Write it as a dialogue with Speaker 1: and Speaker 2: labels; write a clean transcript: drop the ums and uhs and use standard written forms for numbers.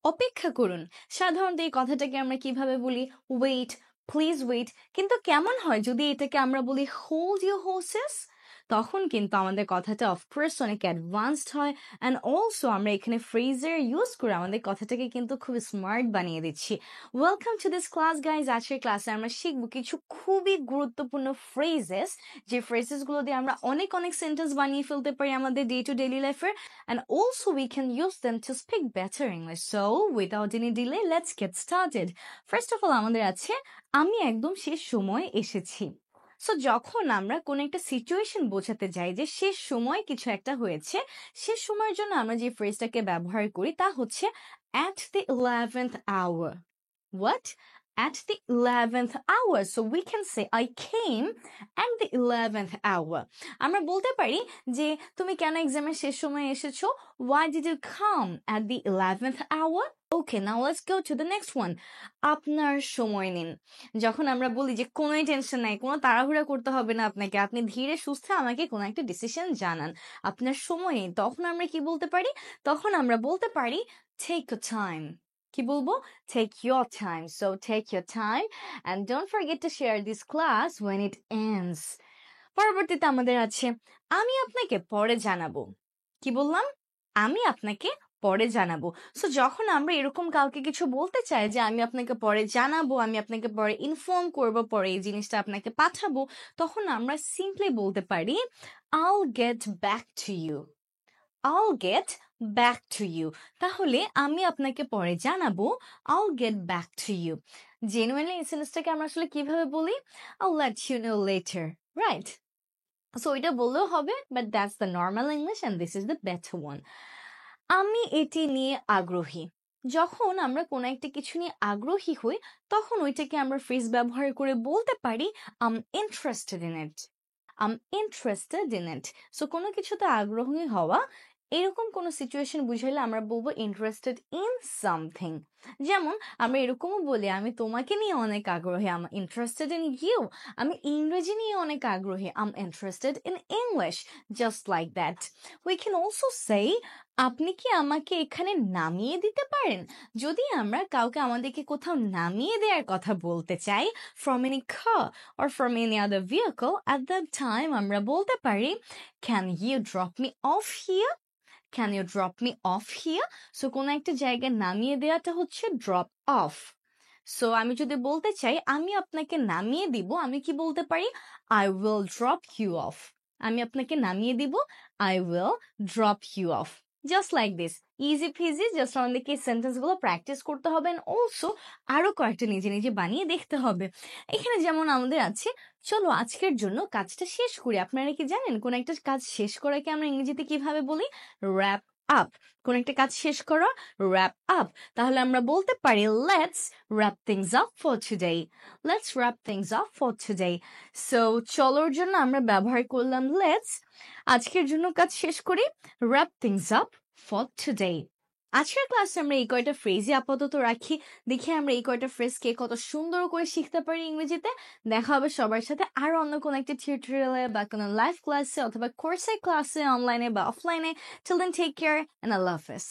Speaker 1: অপেক্ষা করুন। সাধারণত এই কথাটাকে আমরা কিভাবে বলি? Wait, please wait. কিন্তু কেমন হয় যদি এটাকে আমরা বলি হোল্ড ইউর হর্সেস? তখন কিন্তু আমাদের কথাটা অফকোর্স অনেক অ্যাডভান্সড হয় অ্যান্ড অলসো আমরা এখানে ফ্রেজের ইউজ করে আমাদের কথাটাকে কিন্তু খুব স্মার্ট বানিয়ে দিচ্ছি। Welcome to this class guys. আজকের ক্লাসে আমরা শিখবো কিছু খুবই গুরুত্বপূর্ণ ফ্রেজেস, যে ফ্রেজেসগুলো দিয়ে আমরা অনেক অনেক সেন্টেন্স বানিয়ে ফেলতে পারি আমাদের ডে টু ডেইলি লাইফের, and also we can use them to speak better English. So without any delay, let's get started. First of all, আমাদের আছে আমি একদম শেষ সময়ে এসেছি। সো যখন আমরা কোন একটা সিচুয়েশন বোঝাতে যাই যে শেষ সময় কিছু একটা হয়েছে, শেষ সময়ের জন্য আমরা যে ফ্রেজটাকে ব্যবহার করি তা হচ্ছে at the 11th hour. What? At the 11th hour. So we can say I came at the 11th hour. আমরা বলতে পারি যে তুমি কেন এক্সামের শেষ সময় এসেছো? Why did you come at the 11th hour? Okay, now let's go to the next one. আপনার সময় নিন। যখন আমরা বলি যে কোনোই টেনশন নাই, কোনো তাড়াহুড়া করতে হবে না আপনাকে, আপনি ধীরে সুস্থে আমাকে কোনো একটা ডিসিশন জানান, আপনার সময় নেই, তখন আমরা কি বলতে পারি? তখন আমরা বলতে পারি take your time. কি বলবো? Take your time. So take your time and don't forget to share this class when it ends. পরবর্তীতে আমাদের আছে আমি আপনাকে পরে জানাবো। কি বললাম? আমি আপনাকে পরে জানাবো। সো যখন আমরা এরকম কাউকে কিছু বলতে চাই যে আমি আপনাকে পরে জানাবো, আমি আপনাকে পরে ইনফর্ম করব, পরে এই জিনিসটা আপনাকে পাঠাবো, তখন আমরা সিম্পলি বলতে পারি I'll get back to you. I'll get back to you. তাহলে আমি আপনাকে পরে জানাবো, I'll get back to you. Genuinely এই সেন্টেন্সটাকে আমরা আসলে কিভাবে বলি? I'll let you know later. Right? So এটা বললেও হবে, but that's the normal English and this is the better one. আমি এটি নিয়ে আগ্রহী। যখন আমরা কোনো একটা কিছু নিয়ে আগ্রহী হই, তখন ওইটাকে আমরা ফ্রেজ ব্যবহার করে বলতে পারি I'm interested in it. I'm interested in it. So কোনো কিছুতে আগ্রহী হওয়া, এরকম কোনো সিচুয়েশন বুঝাইলে আমরা বলবো interested in something. যেমন আমরা এরকমও বলি আমি তোমাকে নিয়ে অনেক আগ্রহী, I'm interested in you. আমি ইংরেজি নিয়ে অনেক আগ্রহী, I'm interested in English. Just like that. We can also say আপনি কি আমাকে এখানে নামিয়ে দিতে পারেন? যদি আমরা কাউকে আমাদেরকে কোথাও নামিয়ে দেওয়ার কথা বলতে চাই from any car or from any other vehicle, at that time আমরা বলতে পারি can you drop me off here? Can you drop me off here? So কোনো একটা জায়গায় নামিয়ে দেওয়াটা হচ্ছে drop off. So আমি যদি বলতে চাই আমি আপনাকে নামিয়ে দিব, আমি কি বলতে পারি? I will drop you off. আমি আপনাকে নামিয়ে দিব, I will drop you off. Just like this. Easy peasy. Just আমাদেরকে এই সেন্টেন্সগুলো প্র্যাকটিস করতে হবে and also আরো কয়েকটা নিজে নিজে বানিয়ে দেখতে হবে। এখানে যেমন আমাদের আছে চলো আজকের জন্য কাজটা শেষ করি। আপনারা কি জানেন কোন একটা কাজ শেষ করাকে আমরা ইংরেজিতে কিভাবে বলি? wrap up. কোন একটা কাজ শেষ করা, wrap up. তাহলে আমরা বলতে পারি let's wrap things up for today. Let's wrap things up for today. So চলোর জন্য আমরা ব্যবহার করলাম let's. আজকের জন্য কাজ শেষ করি, wrap things up for today. আজকের ক্লাসে আমরা এই কয়টা ফ্রেজই আপাতত রাখি, দেখি আমরা এই কয়টা ফ্রেজকে কত সুন্দর করে শিখতে পারি ইংরেজিতে। দেখা হবে সবার সাথে আর অন্য কোনো একটা টিউটোরিয়ালে বা কোনো লাইভ ক্লাসে অথবা কোর্সের ক্লাসে, অনলাইনে বা অফলাইনে। Till then, take care and Allah Hafiz.